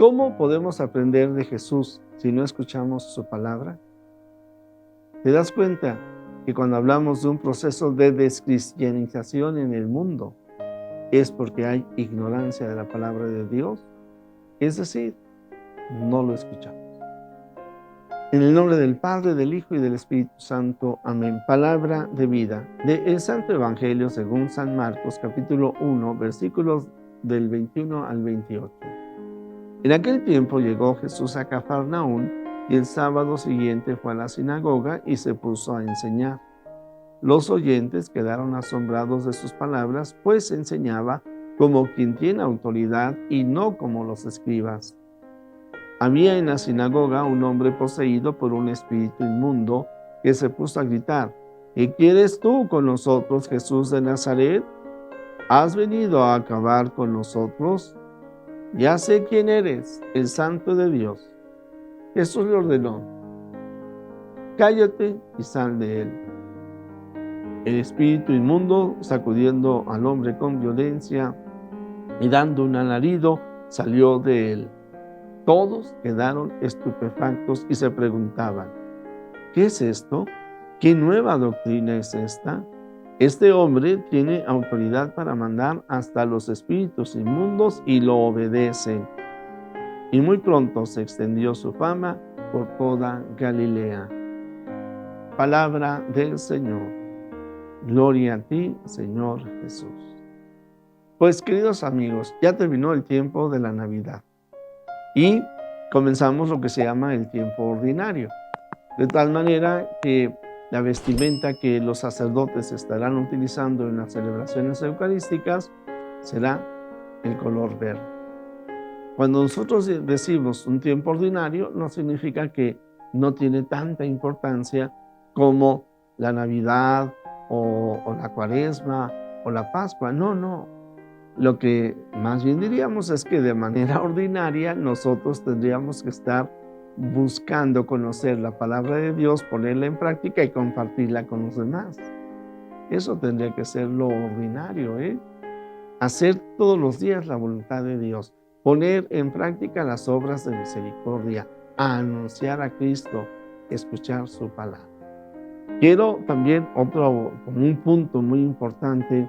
¿Cómo podemos aprender de Jesús si no escuchamos su palabra? ¿Te das cuenta que cuando hablamos de un proceso de descristianización en el mundo es porque hay ignorancia de la palabra de Dios? Es decir, no lo escuchamos. En el nombre del Padre, del Hijo y del Espíritu Santo. Amén. Palabra de vida. Del Santo Evangelio según San Marcos, capítulo 1, versículos del 21 al 28. En aquel tiempo llegó Jesús a Cafarnaún y el sábado siguiente fue a la sinagoga y se puso a enseñar. Los oyentes quedaron asombrados de sus palabras, pues enseñaba como quien tiene autoridad y no como los escribas. Había en la sinagoga un hombre poseído por un espíritu inmundo que se puso a gritar: ¿Qué quieres tú con nosotros, Jesús de Nazaret? ¿Has venido a acabar con nosotros? Ya sé quién eres, el Santo de Dios. Jesús le ordenó: cállate y sal de él. El espíritu inmundo, sacudiendo al hombre con violencia y dando un alarido, salió de él. Todos quedaron estupefactos y se preguntaban: ¿qué es esto? ¿Qué nueva doctrina es esta? Este hombre tiene autoridad para mandar hasta los espíritus inmundos y lo obedecen. Y muy pronto se extendió su fama por toda Galilea. Palabra del Señor. Gloria a ti, Señor Jesús. Pues, queridos amigos, ya terminó el tiempo de la Navidad y comenzamos lo que se llama el tiempo ordinario, de tal manera que la vestimenta que los sacerdotes estarán utilizando en las celebraciones eucarísticas será el color verde. Cuando nosotros decimos un tiempo ordinario, no significa que no tiene tanta importancia como la Navidad o la Cuaresma o la Pascua. No. Lo que más bien diríamos es que de manera ordinaria nosotros tendríamos que estar buscando conocer la palabra de Dios, ponerla en práctica y compartirla con los demás. Eso tendría que ser lo ordinario, Hacer todos los días la voluntad de Dios, poner en práctica las obras de misericordia, anunciar a Cristo, escuchar su palabra. Quiero también como un punto muy importante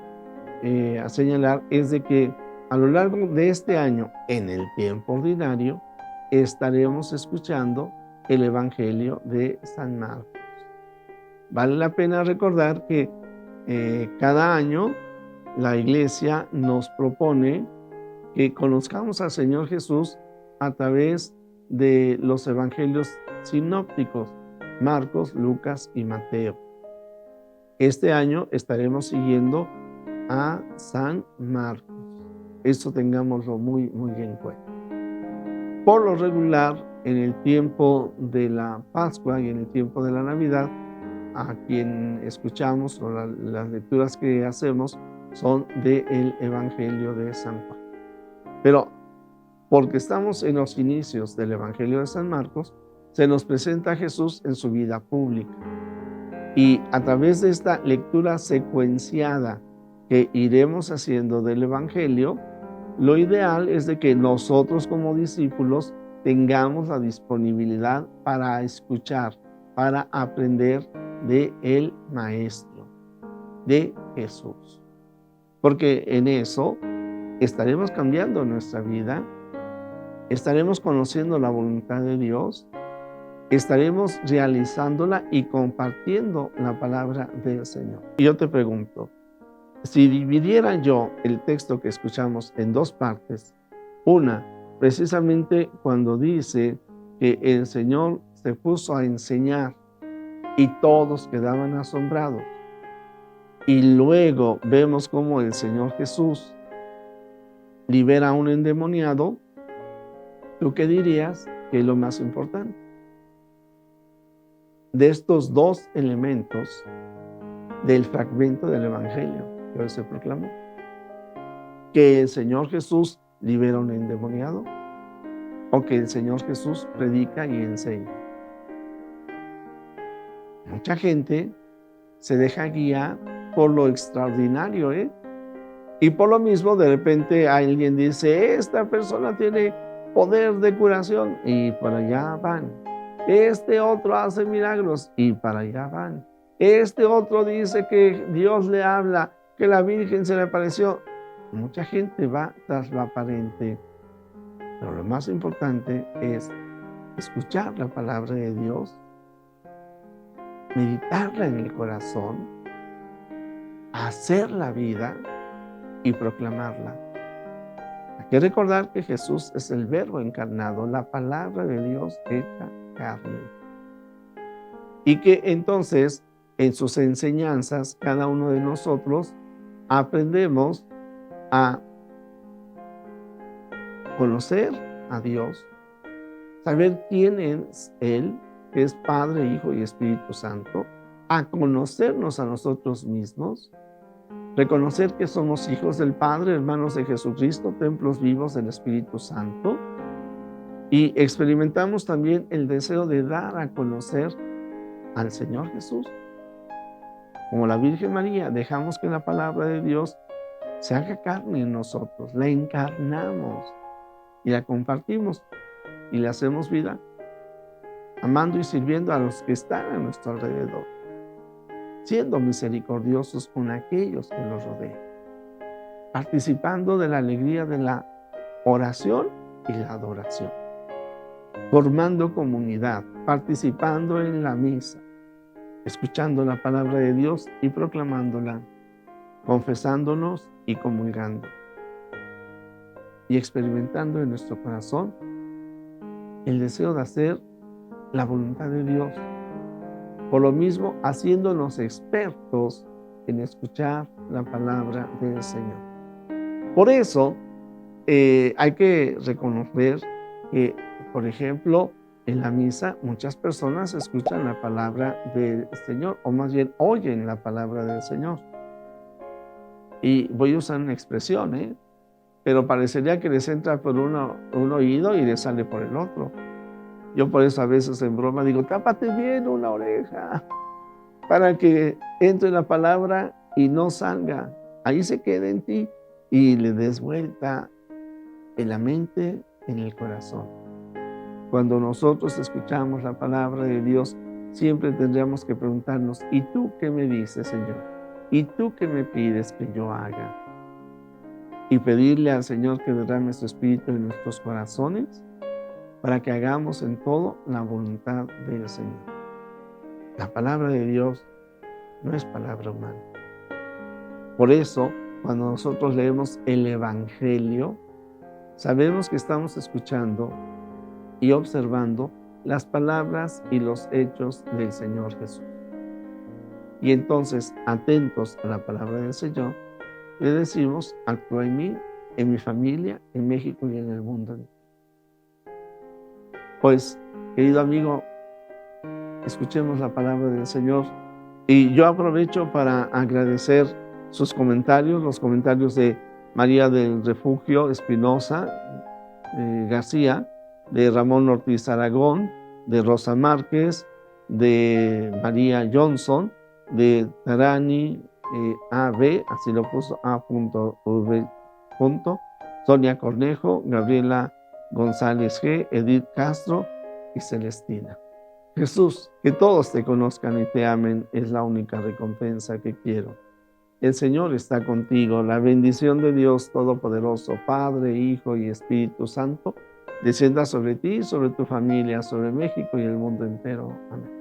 a señalar es de que a lo largo de este año, en el tiempo ordinario, estaremos escuchando el Evangelio de San Marcos. Vale la pena recordar que cada año la Iglesia nos propone que conozcamos al Señor Jesús a través de los Evangelios sinópticos, Marcos, Lucas y Mateo. Este año estaremos siguiendo a San Marcos. Eso tengámoslo muy en cuenta. Por lo regular, en el tiempo de la Pascua y en el tiempo de la Navidad, a quien escuchamos o las lecturas que hacemos son del Evangelio de San Juan. Pero porque estamos en los inicios del Evangelio de San Marcos, se nos presenta a Jesús en su vida pública. Y a través de esta lectura secuenciada que iremos haciendo del Evangelio, lo ideal es de que nosotros como discípulos tengamos la disponibilidad para escuchar, para aprender de el Maestro, de Jesús. Porque en eso estaremos cambiando nuestra vida, estaremos conociendo la voluntad de Dios, estaremos realizándola y compartiendo la palabra del Señor. Y yo te pregunto, si dividiera yo el texto que escuchamos en dos partes, una, precisamente cuando dice que el Señor se puso a enseñar y todos quedaban asombrados, y luego vemos cómo el Señor Jesús libera a un endemoniado, ¿tú qué dirías que es lo más importante? De estos dos elementos del fragmento del Evangelio que hoy se proclamó, que el Señor Jesús libera a un endemoniado o que el Señor Jesús predica y enseña. Mucha gente se deja guiar por lo extraordinario, y por lo mismo de repente alguien dice: esta persona tiene poder de curación y para allá van. Este otro hace milagros y para allá van. Este otro dice que Dios le habla, que la Virgen se le apareció. Mucha gente va tras lo aparente, pero lo más importante es escuchar la palabra de Dios, meditarla en el corazón, hacer la vida y proclamarla. Hay que recordar que Jesús es el Verbo encarnado, la palabra de Dios hecha carne. Y que entonces en sus enseñanzas cada uno de nosotros aprendemos a conocer a Dios, saber quién es Él, que es Padre, Hijo y Espíritu Santo, a conocernos a nosotros mismos, reconocer que somos hijos del Padre, hermanos de Jesucristo, templos vivos del Espíritu Santo, y experimentamos también el deseo de dar a conocer al Señor Jesús. Como la Virgen María, dejamos que la palabra de Dios se haga carne en nosotros, la encarnamos y la compartimos y le hacemos vida, amando y sirviendo a los que están a nuestro alrededor, siendo misericordiosos con aquellos que nos rodean, participando de la alegría de la oración y la adoración, formando comunidad, participando en la misa, escuchando la palabra de Dios y proclamándola, confesándonos y comulgando, y experimentando en nuestro corazón el deseo de hacer la voluntad de Dios. Por lo mismo, haciéndonos expertos en escuchar la palabra del Señor. Por eso, hay que reconocer que, por ejemplo, en la misa muchas personas escuchan la palabra del Señor, o más bien oyen la palabra del Señor. Y voy a usar una expresión, pero parecería que les entra por un oído y les sale por el otro. Yo por eso a veces en broma digo, tápate bien una oreja para que entre la palabra y no salga. Ahí se quede en ti y le des vuelta en la mente, en el corazón. Cuando nosotros escuchamos la palabra de Dios, siempre tendríamos que preguntarnos, ¿y tú qué me dices, Señor? ¿Y tú qué me pides que yo haga? Y pedirle al Señor que derrame su Espíritu en nuestros corazones para que hagamos en todo la voluntad del Señor. La palabra de Dios no es palabra humana. Por eso, cuando nosotros leemos el Evangelio, sabemos que estamos escuchando y observando las palabras y los hechos del Señor Jesús. Y entonces, atentos a la palabra del Señor, le decimos, actúa en mí, en mi familia, en México y en el mundo. Pues, querido amigo, escuchemos la palabra del Señor. Y yo aprovecho para agradecer sus comentarios, los comentarios de María del Refugio Espinosa García, de Ramón Ortiz Aragón, de Rosa Márquez, de María Johnson, de Tarani AB, así lo puso, A.V. Sonia Cornejo, Gabriela González G., Edith Castro y Celestina. Jesús, que todos te conozcan y te amen es la única recompensa que quiero. El Señor está contigo. La bendición de Dios Todopoderoso, Padre, Hijo y Espíritu Santo, descienda sobre ti, sobre tu familia, sobre México y el mundo entero. Amén.